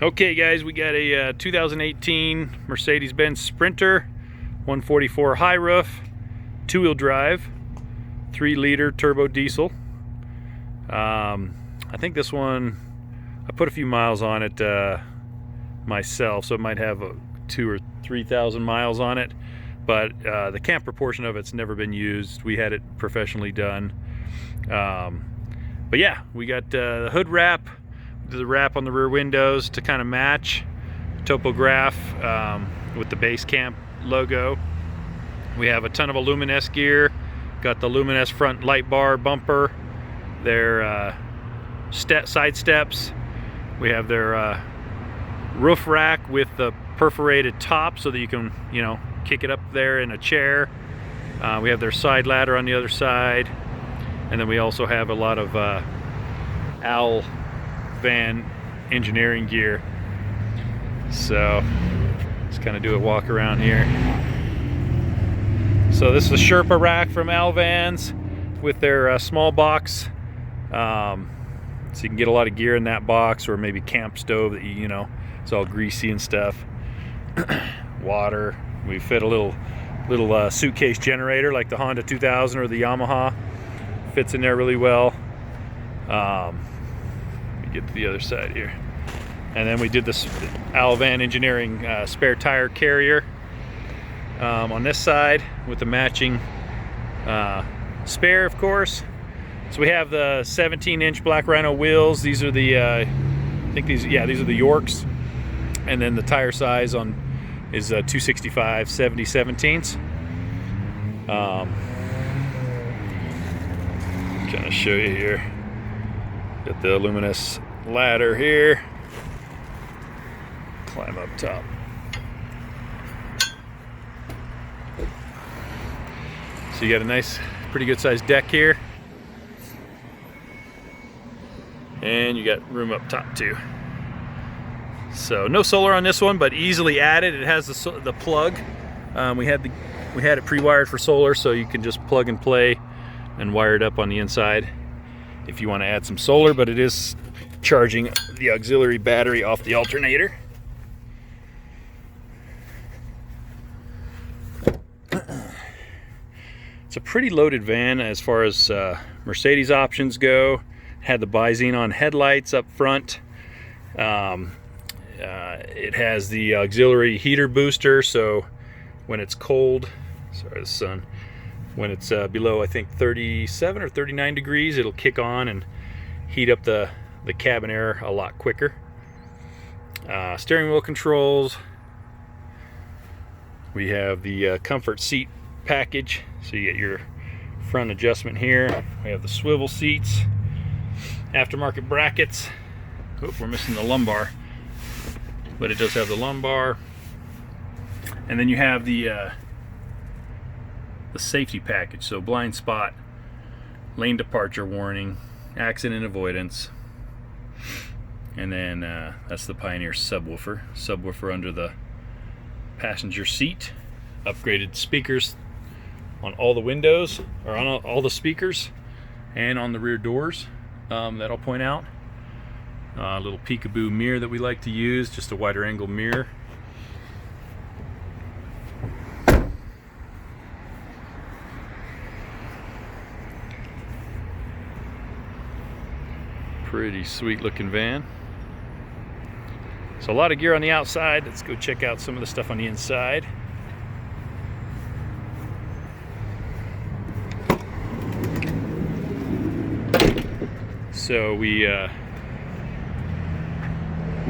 Okay guys, we got a 2018 Mercedes-Benz Sprinter 144 Highroof, two-wheel drive, 3-liter turbo diesel. I think this one, I put a few miles on it myself, so it might have 2,000 or 3,000 miles on it, but the camper portion of it's never been used. We had it professionally done. But yeah, we got the hood wrap, the wrap on the rear windows to kind of match topograph with the base camp logo. We have a ton of Aluminess gear, got the Aluminess front light bar bumper, their side steps. We have their roof rack with the perforated top so that you can, you know, kick it up there in a chair. We have their side ladder on the other side, and then we also have a lot of Al van engineering gear. So let's kind of do a walk around here. So this is a Sherpa Rack from Al Vans with their small box, so you can get a lot of gear in that box, or maybe camp stove that you know, it's all greasy and stuff. Water. We fit a little suitcase generator like the Honda 2000 or the Yamaha. Fits in there really well. Let me get to the other side here. And then we did this Al Van Engineering spare tire carrier on this side with the matching spare, of course. So we have the 17-inch Black Rhino wheels. These are the I think these are the Yorks. And then the tire size on is 265 70/17. Kind of show you here. Got the Aluminess ladder here. Climb up top. So you got a nice, pretty good sized deck here. And you got room up top too. So no solar on this one, but easily added. It has the plug. We had it pre-wired for solar, so you can just plug and play and wire it up on the inside if you want to add some solar, but it is charging the auxiliary battery off the alternator. It's a pretty loaded van as far as Mercedes options go. Had the bi-xenon headlights up front. It has the auxiliary heater booster, so when it's cold, sorry the sun, when it's below I think 37 or 39 degrees, it'll kick on and heat up the cabin air a lot quicker. Steering wheel controls. We have the comfort seat package, so you get your front adjustment here. We have the swivel seats, aftermarket brackets. Oop, we're missing the lumbar, but it does have the lumbar. And then you have the safety package, so blind spot, lane departure warning, accident avoidance, and then that's the Pioneer subwoofer under the passenger seat. Upgraded speakers on all the windows, or on all the speakers, and on the rear doors. That I'll point out. A little peekaboo mirror that we like to use, just a wider angle mirror. Pretty sweet looking van. So a lot of gear on the outside. Let's go check out some of the stuff on the inside. So we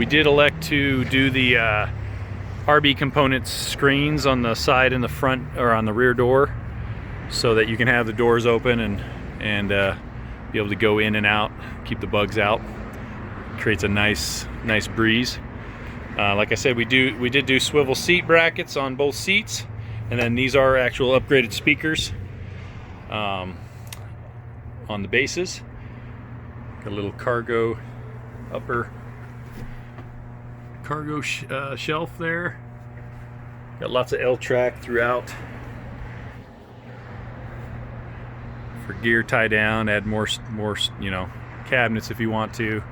did elect to do the RB components screens on the side and the front, or on the rear door, so that you can have the doors open and be able to go in and out, keep the bugs out. Creates a nice breeze. Like I said, we did do swivel seat brackets on both seats, and then these are actual upgraded speakers on the bases. Got a little cargo upper cargo shelf there. Got lots of L-track throughout for gear tie down. Add more, you know, cabinets if you want to.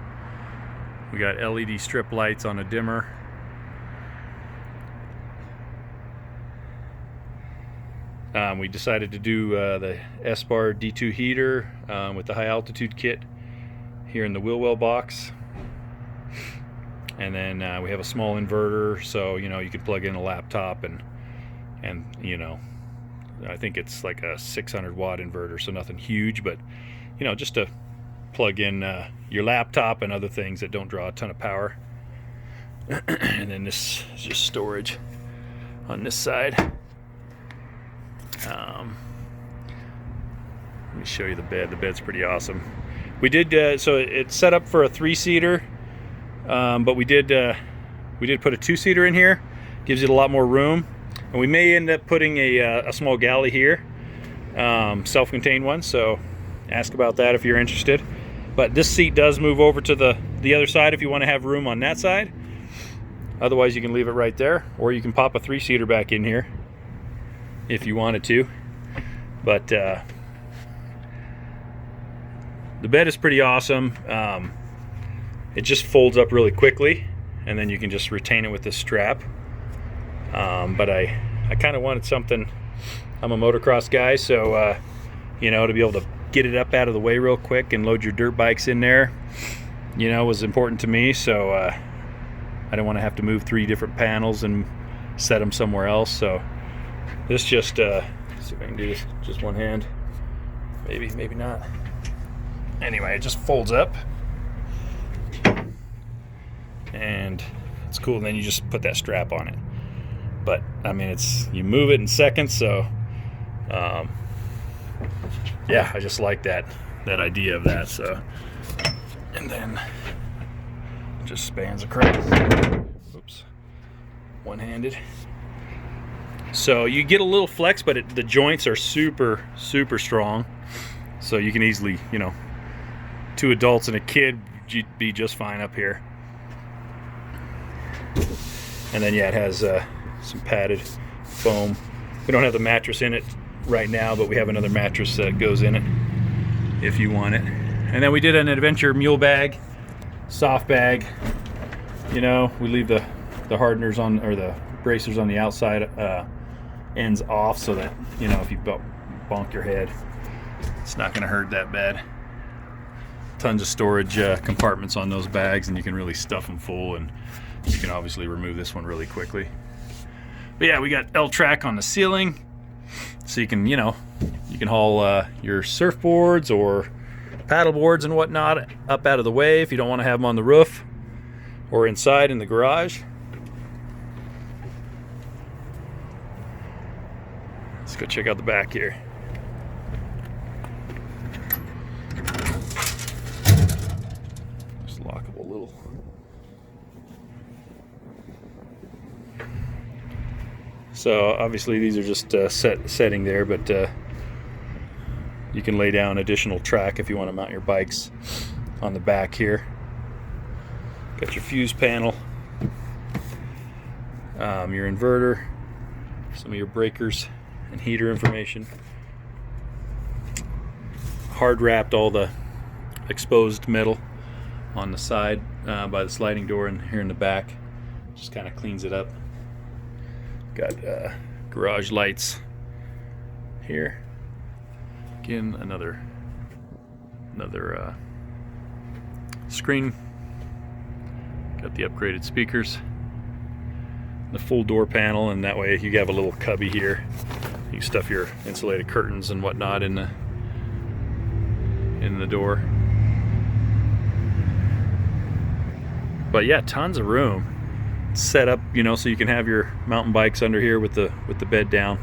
We got LED strip lights on a dimmer. We decided to do the S-Bar D2 heater with the high altitude kit here in the wheel well box. And then we have a small inverter, so you know you can plug in a laptop and you know, I think it's like a 600 watt inverter, so nothing huge, but you know, just to plug in your laptop and other things that don't draw a ton of power. And then this is just storage on this side. Let me show you the bed. The bed's pretty awesome. We did so it's set up for a 3-seater, but we did put a 2-seater in here. Gives it a lot more room, and we may end up putting a small galley here, self-contained one. So ask about that if you're interested. But this seat does move over to the other side if you want to have room on that side. Otherwise, you can leave it right there, or you can pop a 3-seater back in here if you wanted to. But the bed is pretty awesome. It just folds up really quickly, and then you can just retain it with this strap. But I kind of wanted something. I'm a motocross guy, so you know, to be able to get it up out of the way real quick and load your dirt bikes in there, you know, was important to me. So I didn't want to have to move 3 different panels and set them somewhere else. So this just see if I can do this just one hand, maybe not. Anyway, it just folds up and it's cool, and then you just put that strap on it. But I mean, you move it in seconds. So yeah, I just like that idea of that. So, and then it just spans across. Oops, one-handed. So you get a little flex, but the joints are super strong. So you can easily, you know, 2 adults and a kid be just fine up here. And then yeah, it has some padded foam. We don't have the mattress in it right now, but we have another mattress that goes in it if you want it. And then we did an adventure mule bag, soft bag. You know, we leave the hardeners on, or the bracers on the outside ends off, so that, you know, if you bonk your head, it's not going to hurt that bad. Tons of storage compartments on those bags, and you can really stuff them full, and you can obviously remove this one really quickly. But yeah, we got L-track on the ceiling, so you can, you know, you can haul your surfboards or paddle boards and whatnot up out of the way if you don't want to have them on the roof or inside in the garage. Let's go check out the back here. Just lockable little. So obviously these are just setting there, but you can lay down additional track if you want to mount your bikes on the back here. Got your fuse panel, your inverter, some of your breakers and heater information. Hard wrapped all the exposed metal on the side by the sliding door, and here in the back just kind of cleans it up. Got garage lights here. Again, another screen. Got the upgraded speakers, the full door panel, and that way you have a little cubby here. You can stuff your insulated curtains and whatnot in the door. But yeah, tons of room. Set up, you know, so you can have your mountain bikes under here with the bed down.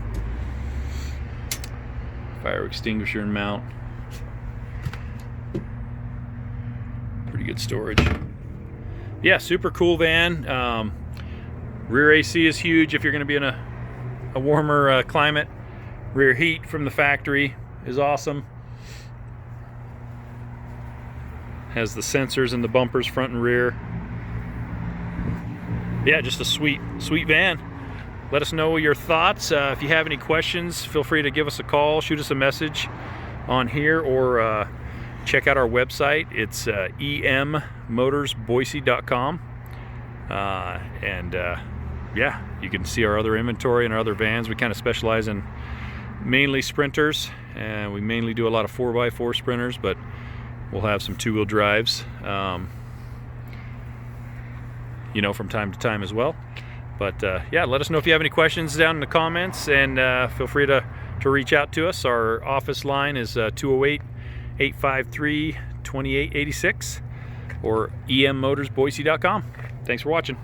Fire extinguisher and mount. Pretty good storage. Yeah, super cool van. Rear AC is huge if you're going to be in a warmer climate. Rear heat from the factory is awesome. Has the sensors in the bumpers front and rear. Yeah, just a sweet van. Let us know your thoughts. If you have any questions, feel free to give us a call, shoot us a message on here, or check out our website. It's emmotorsboise.com. Yeah, you can see our other inventory and our other vans. We kind of specialize in mainly sprinters, and we mainly do a lot of 4x4 sprinters, but we'll have some two-wheel drives, you know, from time to time as well. But yeah, let us know if you have any questions down in the comments, and feel free to reach out to us. Our office line is 208-853-2886 or emmotorsboise.com. Thanks for watching.